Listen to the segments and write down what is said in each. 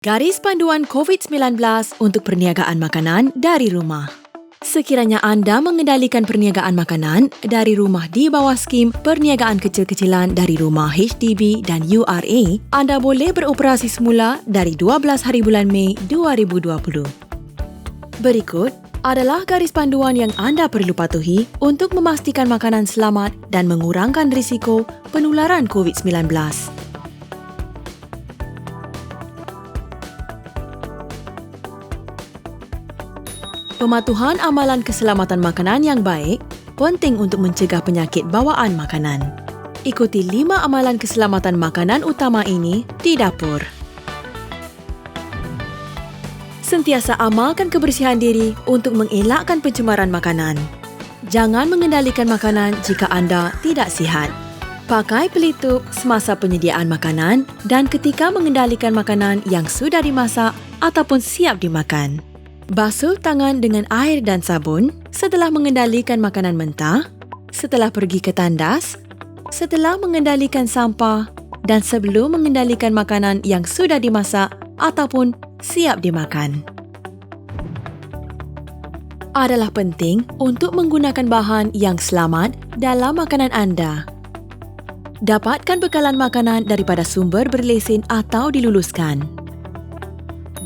Garis panduan COVID-19 untuk perniagaan makanan dari rumah. Sekiranya anda mengendalikan perniagaan makanan dari rumah di bawah skim perniagaan kecil-kecilan dari rumah HDB dan URA, anda boleh beroperasi semula dari 12 hari bulan Mei 2020. Berikut adalah garis panduan yang anda perlu patuhi untuk memastikan makanan selamat dan mengurangkan risiko penularan COVID-19. Pematuhan amalan keselamatan makanan yang baik penting untuk mencegah penyakit bawaan makanan. Ikuti 5 amalan keselamatan makanan utama ini di dapur. Sentiasa amalkan kebersihan diri untuk mengelakkan pencemaran makanan. Jangan mengendalikan makanan jika anda tidak sihat. Pakai pelitup semasa penyediaan makanan dan ketika mengendalikan makanan yang sudah dimasak ataupun siap dimakan. Basuh tangan dengan air dan sabun setelah mengendalikan makanan mentah, setelah pergi ke tandas, setelah mengendalikan sampah dan sebelum mengendalikan makanan yang sudah dimasak ataupun siap dimakan. Adalah penting untuk menggunakan bahan yang selamat dalam makanan anda. Dapatkan bekalan makanan daripada sumber berlesen atau diluluskan.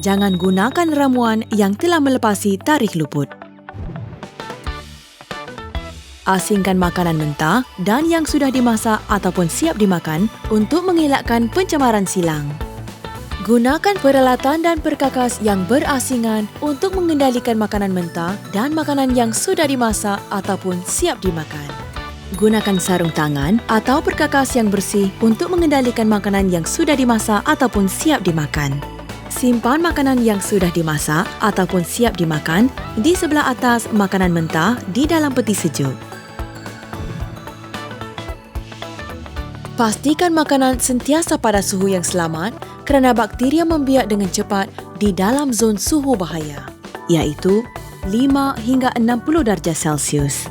Jangan gunakan ramuan yang telah melepasi tarikh luput. Asingkan makanan mentah dan yang sudah dimasak ataupun siap dimakan untuk mengelakkan pencemaran silang. Gunakan peralatan dan perkakas yang berasingan untuk mengendalikan makanan mentah dan makanan yang sudah dimasak ataupun siap dimakan. Gunakan sarung tangan atau perkakas yang bersih untuk mengendalikan makanan yang sudah dimasak ataupun siap dimakan. Simpan makanan yang sudah dimasak ataupun siap dimakan di sebelah atas makanan mentah di dalam peti sejuk. Pastikan makanan sentiasa pada suhu yang selamat kerana bakteria membiak dengan cepat di dalam zon suhu bahaya, iaitu 5 hingga 60 darjah Celsius.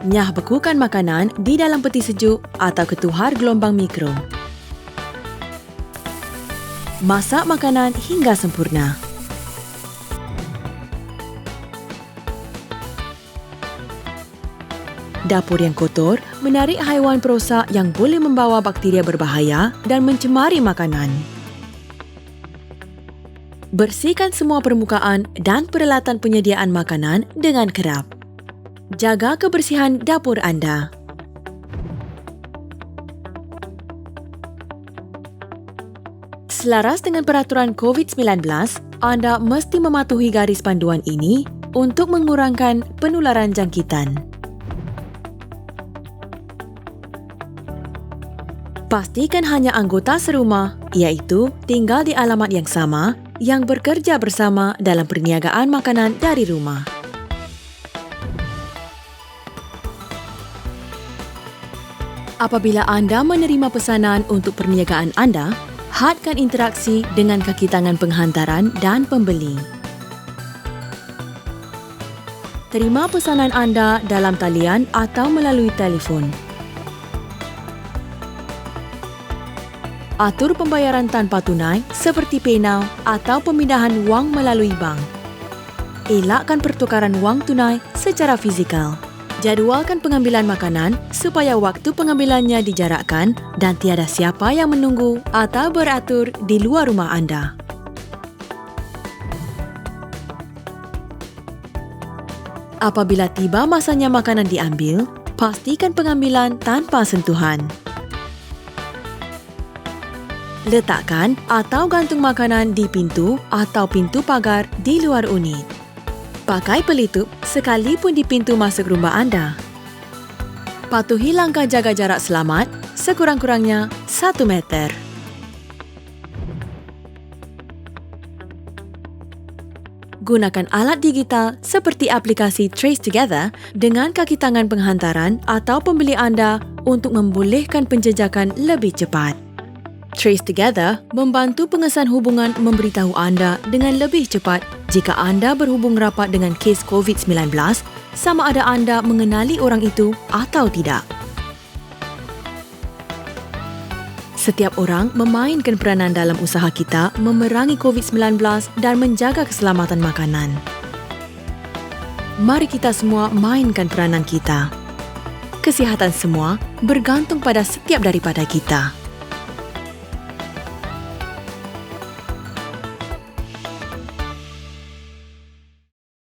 Nyah bekukan makanan di dalam peti sejuk atau ketuhar gelombang mikro. Masak makanan hingga sempurna. Dapur yang kotor menarik haiwan perosak yang boleh membawa bakteria berbahaya dan mencemari makanan. Bersihkan semua permukaan dan peralatan penyediaan makanan dengan kerap. Jaga kebersihan dapur anda. Selaras dengan peraturan COVID-19, anda mesti mematuhi garis panduan ini untuk mengurangkan penularan jangkitan. Pastikan hanya anggota serumah, iaitu tinggal di alamat yang sama, yang bekerja bersama dalam perniagaan makanan dari rumah. Apabila anda menerima pesanan untuk perniagaan anda, hadkan interaksi dengan kaki tangan penghantaran dan pembeli. Terima pesanan anda dalam talian atau melalui telefon. Atur pembayaran tanpa tunai seperti PayNow atau pemindahan wang melalui bank. Elakkan pertukaran wang tunai secara fizikal. Jadualkan pengambilan makanan supaya waktu pengambilannya dijarakkan dan tiada siapa yang menunggu atau beratur di luar rumah anda. Apabila tiba masanya makanan diambil, pastikan pengambilan tanpa sentuhan. Letakkan atau gantung makanan di pintu atau pintu pagar di luar unit. Pakai pelitup sekalipun di pintu masuk rumah anda. Patuhi langkah jaga jarak selamat sekurang-kurangnya 1 meter. Gunakan alat digital seperti aplikasi Trace Together dengan kaki tangan penghantaran atau pembeli anda untuk membolehkan penjejakan lebih cepat. Trace Together membantu pengesan hubungan memberitahu anda dengan lebih cepat jika anda berhubung rapat dengan kes COVID-19 sama ada anda mengenali orang itu atau tidak. Setiap orang memainkan peranan dalam usaha kita memerangi COVID-19 dan menjaga keselamatan makanan. Mari kita semua mainkan peranan kita. Kesihatan semua bergantung pada setiap daripada kita.